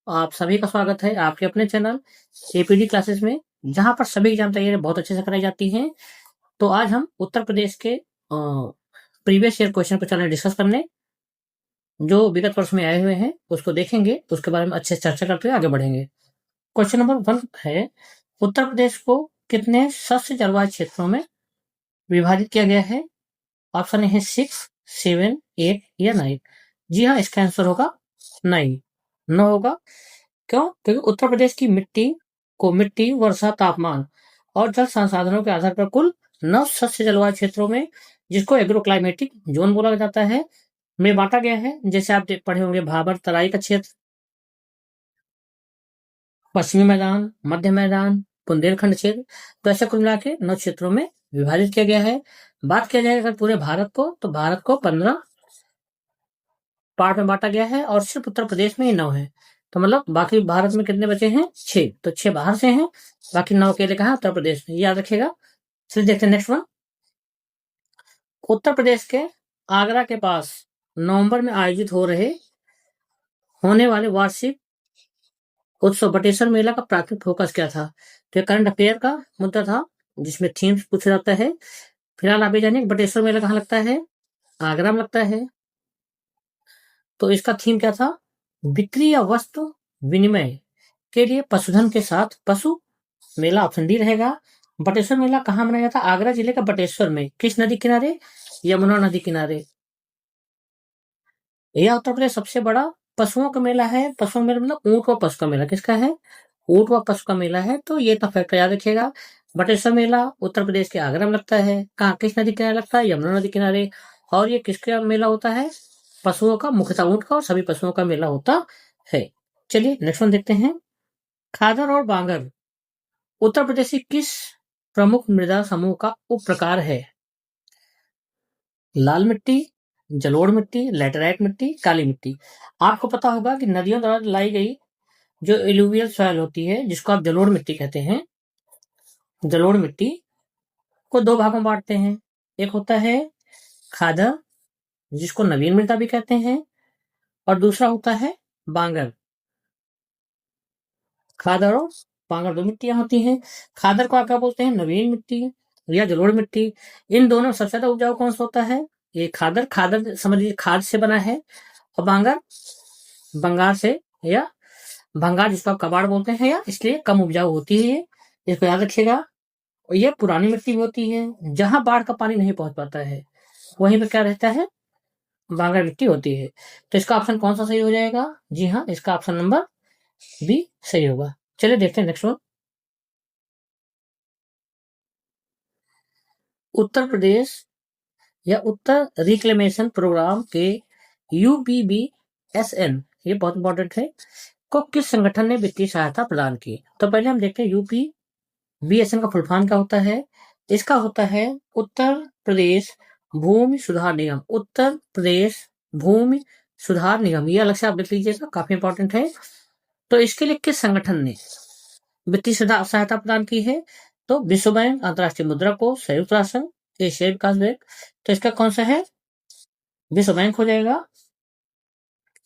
आप सभी का स्वागत है आपके अपने चैनल एपीडी क्लासेस में, जहां पर सभी एग्जाम तैयारी बहुत अच्छे से कराई जाती हैं। तो आज हम उत्तर प्रदेश के प्रीवियस ईयर क्वेश्चन पर चल डिस्कस करने, जो विगत वर्ष में आए हुए हैं उसको देखेंगे, उसके बारे में अच्छे से चर्चा करते हुए आगे बढ़ेंगे। क्वेश्चन नंबर 1 है, उत्तर प्रदेश को कितने सस्य जलवायु क्षेत्रों में विभाजित किया गया है? ऑप्शन है 6, 7, 8 या 9। जी हाँ, इसका आंसर होगा 9 होगा। क्यों? क्योंकि उत्तर प्रदेश की मिट्टी, वर्षा, तापमान और जल संसाधनों के आधार पर कुल 9 सस्य जलवायु क्षेत्रों में, जिसको एग्रो क्लाइमेटिक जोन बोला जाता है, में बांटा गया है। जैसे आप पढ़े होंगे, भाबर तराई का क्षेत्र, पश्चिमी मैदान, मध्य मैदान, बुंदेलखंड क्षेत्र। तो ऐसे कुल मिला के 9 क्षेत्रों में विभाजित किया गया है। बात किया जाए अगर पूरे भारत को, तो भारत को 15 पार्ट में बांटा गया है और सिर्फ उत्तर प्रदेश में ही 9 है। तो मतलब बाकी भारत में कितने बचे हैं? 6। तो 6 बाहर से हैं, बाकी 9 अकेले कहा उत्तर प्रदेश में, याद रखिएगा। चलिए देखते हैं नेक्स्ट वन। उत्तर प्रदेश के आगरा के पास नवंबर में आयोजित होने वाले वार्षिक उत्सव बटेश्वर मेला का प्राथमिक फोकस क्या था? तो करंट अफेयर का मुद्दा था, जिसमें थीम्स पूछा जाता है। फिलहाल आप ये जानिए बटेश्वर मेला कहाँ लगता है? आगरा में लगता है। तो इसका थीम क्या था? बिक्री या वस्तु विनिमय के लिए पशुधन के साथ पशु मेला। ऑप्शन डी रहेगा। बटेश्वर मेला कहाँ मनाया जाता है? आगरा जिले का बटेश्वर में। किस नदी किनारे? यमुना नदी किनारे। यह उत्तर प्रदेश सबसे बड़ा पशुओं का मेला है। पशुओं मेला मतलब ऊंट व पशु का मेला। किसका है? ऊंट व पशु का मेला है। तो ये तो फैक्ट याद रखिएगा। बटेश्वर मेला उत्तर प्रदेश के आगरा में लगता है। कहाँ, किस नदी किनारे लगता है? यमुना नदी किनारे। और ये किसका मेला होता है? पशुओं का, मुख्यतः ऊंट का और सभी पशुओं का मेला होता है। चलिए नेक्स्ट वन देखते हैं। खादर और बांगर उत्तर प्रदेश की किस प्रमुख मृदा समूह का उप प्रकार है? लाल मिट्टी, जलोढ़ मिट्टी, लैटेराइट मिट्टी, काली मिट्टी। आपको पता होगा कि नदियों द्वारा लाई गई जो एलुवियल सॉइल होती है, जिसको आप जलोढ़ मिट्टी कहते हैं, जलोढ़ मिट्टी को 2 भागों में बांटते हैं। एक होता है खादर, जिसको नवीन मृदा भी कहते हैं, और दूसरा होता है बांगर। खादर और बांगर 2 मिट्टियां होती हैं। खादर को क्या बोलते हैं? नवीन मिट्टी या जलोढ़ मिट्टी। इन दोनों में सबसे ज्यादा उपजाऊ कौन सा होता है? ये खादर। खादर समझ लीजिए खाद से बना है। और बांगर बंगाल से, या भंगार जिसको आप कबाड़ बोलते हैं, या इसलिए कम उपजाऊ होती है ये। इसको याद रखिएगा। और ये पुरानी मिट्टी भी होती है, जहां बाढ़ का पानी नहीं पहुंच पाता है, वहीं पे क्या रहता है? बांगर मिट्टी होती है। तो इसका ऑप्शन कौन सा सही हो जाएगा? जी हाँ, इसका ऑप्शन नंबर बी सही होगा। चलिए देखते हैं नेक्स्ट वन। उत्तर प्रदेश या उत्तर रिक्लेमेशन प्रोग्राम के UPBSN, ये बहुत इंपॉर्टेंट है, को किस संगठन ने वित्तीय सहायता प्रदान की? तो पहले हम देखते हैं UPBSN का फुल फॉर्म क्या होता है। इसका होता है उत्तर प्रदेश भूमि सुधार निगम। उत्तर प्रदेश भूमि सुधार निगम, ये अलग से आप देख लीजिएगा, काफी इंपॉर्टेंट है। तो इसके लिए किस संगठन ने वित्तीय सहायता प्रदान की है? तो विश्व बैंक, अंतर्राष्ट्रीय मुद्रा कोष, संयुक्त राष्ट्र संघ, एशियाई विकास बैंक। तो इसका कौन सा है? विश्व बैंक हो जाएगा।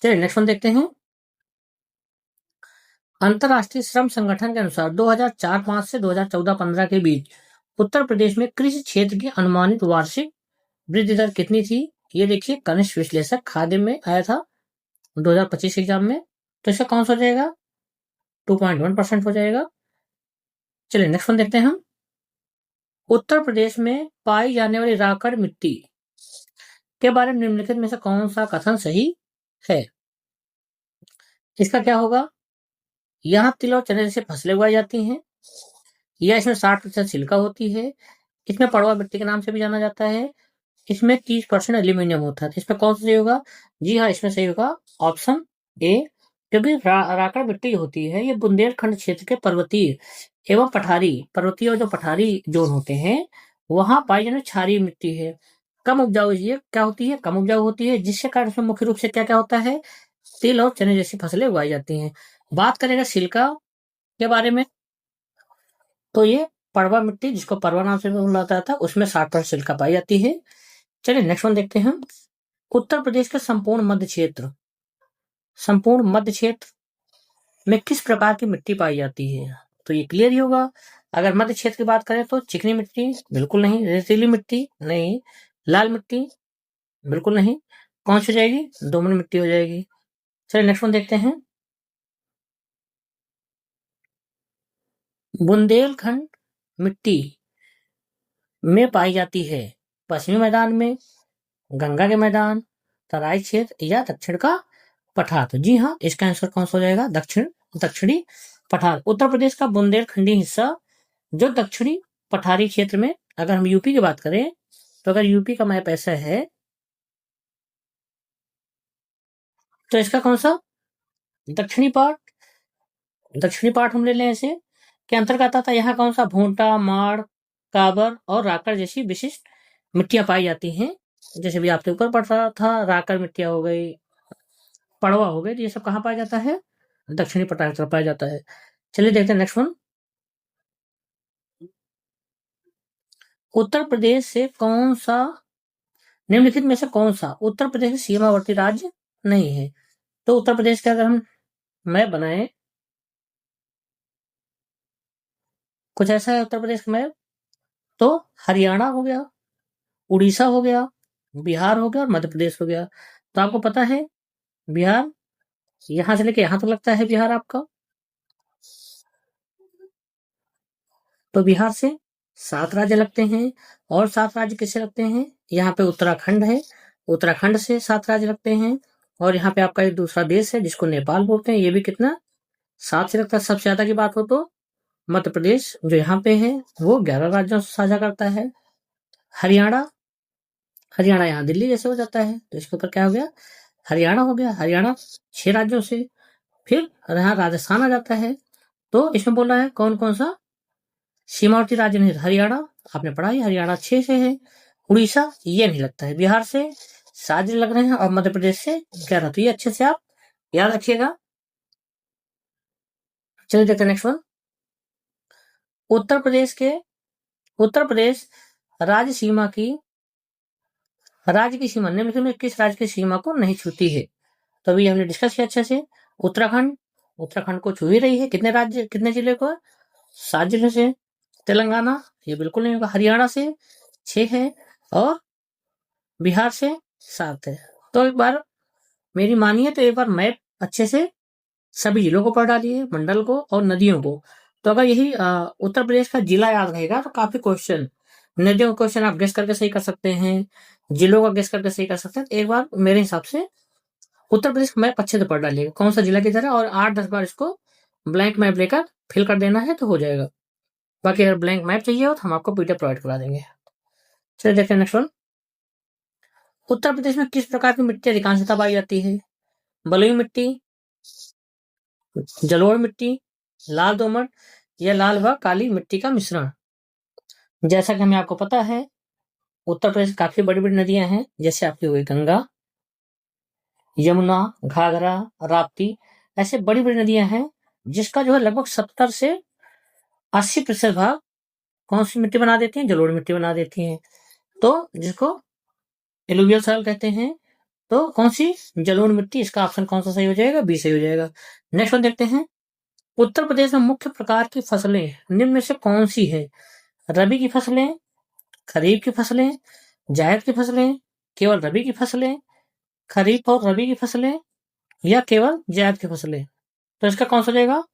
चलिए नेक्स्ट वन देखते हैं। अंतर्राष्ट्रीय श्रम संगठन के अनुसार 2004-5 से 2014-15 के बीच उत्तर प्रदेश में कृषि क्षेत्र की अनुमानित वार्षिक वृद्धि दर कितनी थी? ये देखिए, कनिष्ठ विश्लेषक खाद्य में आया था 2025 एग्जाम में। तो इसका कौन सा हो जाएगा? 2.1% हो जाएगा। चलिए नेक्स्ट वन देखते हैं हम। उत्तर प्रदेश में पाई जाने वाली राकड़ मिट्टी के बारे में निम्नलिखित में से कौन सा कथन सही है? इसका क्या होगा? यहाँ तिल और चने जैसे फसलें उगाई जाती हैं, या इसमें 60% सिलिका होती है, इसमें पड़वा मिट्टी के नाम से भी जाना जाता है, इसमें 30% एल्यूमिनियम होता है। तो इसमें कौन सा सही होगा? जी हाँ, इसमें सही होगा ऑप्शन ए। क्योंकि राकड़ मिट्टी होती है, ये बुंदेलखंड क्षेत्र के पर्वतीय एवं पर्वतीय और जो पठारी जोन होते हैं, वहां पाई जाने क्षारीय मिट्टी है। कम उपजाऊ, ये क्या होती है? कम उपजाऊ होती है, जिसके कारण इसमें मुख्य रूप से क्या क्या होता है? तिल और चने जैसी फसलें उगाई जाती हैं। बात करेगा सिलिका के बारे में, तो ये पड़वा मिट्टी, जिसको परवा नाम से बुलाया जाता था, उसमें 60% सिलिका पाई जाती है। चलिए नेक्स्ट वन देखते हैं। उत्तर प्रदेश का संपूर्ण मध्य क्षेत्र में किस प्रकार की मिट्टी पाई जाती है? तो ये क्लियर ही होगा। अगर मध्य क्षेत्र की बात करें तो चिकनी मिट्टी बिल्कुल नहीं, रेतीली मिट्टी नहीं, लाल मिट्टी बिल्कुल नहीं, कौन सी हो जाएगी? दोमट मिट्टी हो जाएगी। चलिए नेक्स्ट वन देखते हैं। बुंदेलखंड मिट्टी में पाई जाती है पश्चिमी मैदान में, गंगा के मैदान, तराई क्षेत्र या दक्षिण का पठार। तो जी हाँ, इसका आंसर कौन सा हो जाएगा? दक्षिणी पठार। उत्तर प्रदेश का बुंदेलखंडी हिस्सा जो दक्षिणी पठारी क्षेत्र में, अगर हम यूपी की बात करें तो अगर यूपी का मैप ऐसा है तो इसका कौन सा दक्षिणी पार्ट हम ले लें ऐसे के अंतर्गत आता है। यहाँ कौन सा भोंटा, माड़, काबर और राकड़ जैसी विशिष्ट मिट्टियां पाई जाती हैं। जैसे भी आपके ऊपर पढ़ रहा था, राकड़ मिट्टियां हो गई, पड़वा हो गए, तो ये सब कहाँ पाया जाता है? दक्षिणी पठार की तरफ पाया जाता है। चलिए देखते हैं नेक्स्ट वन। उत्तर प्रदेश से कौन सा, निम्नलिखित में से कौन सा उत्तर प्रदेश के सीमावर्ती राज्य नहीं है? तो उत्तर प्रदेश का अगर हम मैप बनाए, कुछ ऐसा है उत्तर प्रदेश का मैप, तो हरियाणा हो गया, उड़ीसा हो गया, बिहार हो गया और मध्य प्रदेश हो गया। तो आपको पता है बिहार यहां से लेके यहां तक लगता है बिहार आपका। तो बिहार से 7 राज्य लगते हैं, और 7 राज्य किससे लगते हैं? यहाँ पे उत्तराखंड है, उत्तराखंड से 7 राज्य लगते हैं, और यहाँ पे आपका एक दूसरा देश है जिसको नेपाल बोलते हैं, ये भी कितना 7 से लगता है। सबसे ज्यादा की बात हो तो मध्य प्रदेश जो यहाँ पे है वो 11 राज्यों से साझा करता है। हरियाणा हरियाणा यहाँ दिल्ली जैसे हो जाता है, तो इसके ऊपर क्या हो गया? हरियाणा हो गया। हरियाणा 6 राज्यों से। फिर यहाँ राजस्थान आ जाता है, तो इसमें बोल रहा है कौन कौन सा सीमावर्ती राज्य नहीं। हरियाणा आपने पढ़ा ही, हरियाणा 6 से है। उड़ीसा ये नहीं लगता है। बिहार से 7 लग रहे हैं और मध्य प्रदेश से 11। तो ये अच्छे से आप याद रखिएगा। चलिए देखते हैं नेक्स्ट वन। उत्तर प्रदेश राज्य की सीमा निम्नलिखित में किस राज्य की सीमा को नहीं छूती है? तो अभी हमने डिस्कस किया अच्छे से। उत्तराखंड को छू ही रही है। कितने जिले को? 7 जिले से। तेलंगाना ये बिल्कुल नहीं होगा। हरियाणा से 6 है और बिहार से 7 है। तो एक बार मेरी मानिए तो एक बार मैप अच्छे से सभी जिलों को पढ़ डालिए, मंडल को और नदियों को। तो अगर यही उत्तर प्रदेश का जिला याद रहेगा तो काफी क्वेश्चन, नदियों का क्वेश्चन आप गेस करके सही कर सकते हैं, जिलों का गेस करके सही कर सकते हैं। एक बार मेरे हिसाब से उत्तर प्रदेश का मैप अच्छे से पढ़ डालिएगा, कौन सा जिला किधर है, और 8-10 बार इसको ब्लैंक मैप लेकर फिल कर देना है तो हो जाएगा। बाकी अगर ब्लैंक मैप चाहिए हो तो हम आपको पीडीएफ प्रोवाइड करा देंगे। चलिए देखते हैं नेक्स्ट वन। उत्तर प्रदेश में किस प्रकार की मिट्टी अधिकांशतः पाई जाती है? बलुई मिट्टी, जलोढ़ मिट्टी, लाल दोमट या लाल व काली मिट्टी का मिश्रण। जैसा कि हमें आपको पता है उत्तर प्रदेश काफी बड़ी बड़ी नदियां हैं, जैसे आपकी हो गई गंगा, यमुना, घाघरा, राप्ती, ऐसे बड़ी बड़ी नदियां हैं जिसका जो है लगभग 70 से 80% भाग कौन सी मिट्टी बना देती है? जलोढ़ मिट्टी बना देती है। तो जिसको एलुवियल सॉइल कहते हैं। तो कौन सी? जलोढ़ मिट्टी। इसका ऑप्शन कौन सा सही हो जाएगा? बी सही हो जाएगा। नेक्स्ट वन देखते हैं। उत्तर प्रदेश में मुख्य प्रकार की फसलें निम्न में से कौन सी है? रबी की फसलें, खरीफ की फसलें, जायद की फसलें, केवल रबी की फसलें, खरीफ और रबी की फसलें, या केवल जायद की फसलें। तो इसका कौन सा हो जाएगा?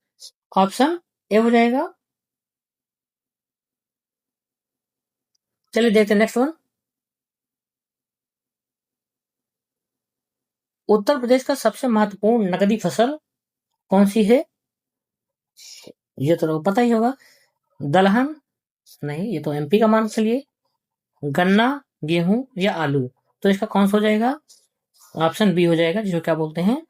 ऑप्शन ए हो जाएगा। चलिए देखते हैं नेक्स्ट वन। उत्तर प्रदेश का सबसे महत्वपूर्ण नकदी फसल कौन सी है? ये तो लोग पता ही होगा। दलहन नहीं, ये तो एमपी का मान चलिए। गन्ना, गेहूं या आलू। तो इसका कौन सा हो जाएगा? ऑप्शन बी हो जाएगा, जिसको क्या बोलते हैं?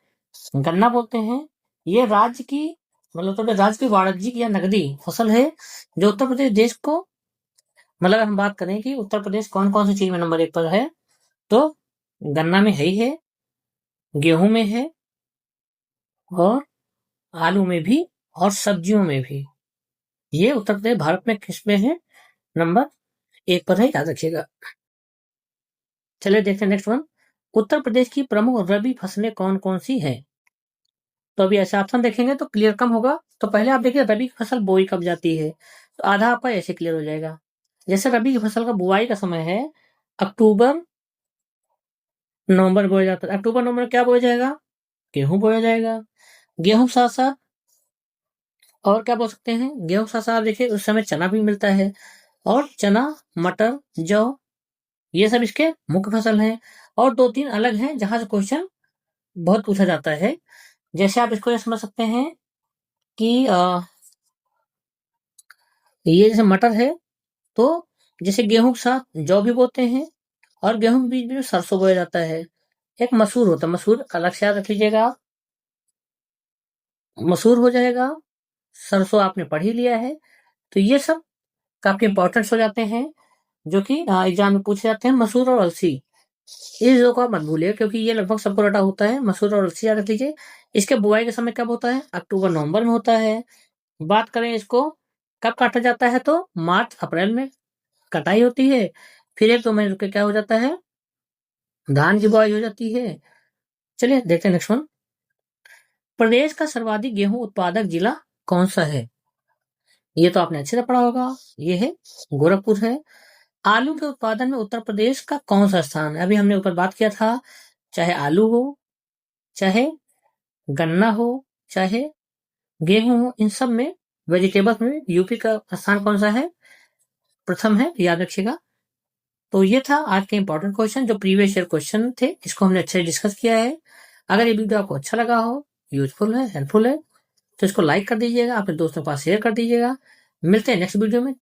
गन्ना बोलते हैं। ये राज्य की मतलब तो राज्य की वाणिज्यिक या नकदी फसल है जो उत्तर प्रदेश देश को, मतलब हम बात करें कि उत्तर प्रदेश कौन कौन सी चीज में नंबर 1 पर है, तो गन्ना में है ही है, गेहूं में है, और आलू में भी, और सब्जियों में भी। ये उत्तर प्रदेश भारत में किस में है? नंबर 1 पर है, याद रखिएगा। चलिए देखते हैं नेक्स्ट वन। उत्तर प्रदेश की प्रमुख रबी फसलें कौन कौन सी हैं? तो अभी ऐसे ऑप्शन देखेंगे तो क्लियर कम होगा। तो पहले आप देखिए रबी की फसल बोई कब जाती है, तो आधा आपका ऐसे क्लियर हो जाएगा। जैसे रबी की फसल का बुआई का समय है अक्टूबर नवंबर बोया जाता है। अक्टूबर नवंबर में क्या बोया जाएगा? गेहूं बोया जाएगा। गेहूं के साथ साथ और क्या बोल सकते हैं? गेहूं के साथ साथ देखिए उस समय चना भी मिलता है, और चना, मटर, जौ, ये सब इसके मुख्य फसल हैं। और 2-3 अलग हैं जहां से क्वेश्चन बहुत पूछा जाता है। जैसे आप इसको ये समझ सकते हैं कि ये जैसे मटर है, तो जैसे गेहूं के साथ जौ भी बोते हैं, और गेहूं के बीच में सरसों बोया जाता है। एक मसूर होता है, मसूर अलग से याद रख लीजिएगा आप। मसूर हो जाएगा, सरसों आपने पढ़ ही लिया है। तो ये सब काफी इंपॉर्टेंट हो जाते हैं, जो कि एग्जाम में पूछे जाते हैं। मसूर और अलसी, इस दो को आप मत भूलिए, क्योंकि ये लगभग सबको रटा होता है। मसूर और अलसी याद रख लीजिए। इसके बुआई का समय कब होता है? अक्टूबर नवंबर में होता है। बात करें इसको कब काटा जाता है, तो मार्च अप्रैल में कटाई होती है। फिर 1-2 महीने रुक के क्या हो जाता है? धान की बुआई हो जाती है। चलिए देखते हैं नेक्स्ट वन। प्रदेश का सर्वाधिक गेहूं उत्पादक जिला कौन सा है? ये तो आपने अच्छे से पढ़ा होगा, ये है गोरखपुर है। आलू के उत्पादन में उत्तर प्रदेश का कौन सा स्थान है? अभी हमने ऊपर बात किया था, चाहे आलू हो, चाहे गन्ना हो, चाहे गेहूं हो, इन सब में वेजिटेबल्स में यूपी का स्थान कौन सा है? प्रथम है, याद रखिएगा। तो ये था आज के इंपॉर्टेंट क्वेश्चन, जो प्रीवियस ईयर क्वेश्चन थे, इसको हमने अच्छे से डिस्कस किया है। अगर ये वीडियो आपको अच्छा लगा हो, यूजफुल है, हेल्पफुल है, तो इसको लाइक कर दीजिएगा, अपने दोस्तों के पास शेयर कर दीजिएगा। मिलते हैं नेक्स्ट वीडियो में।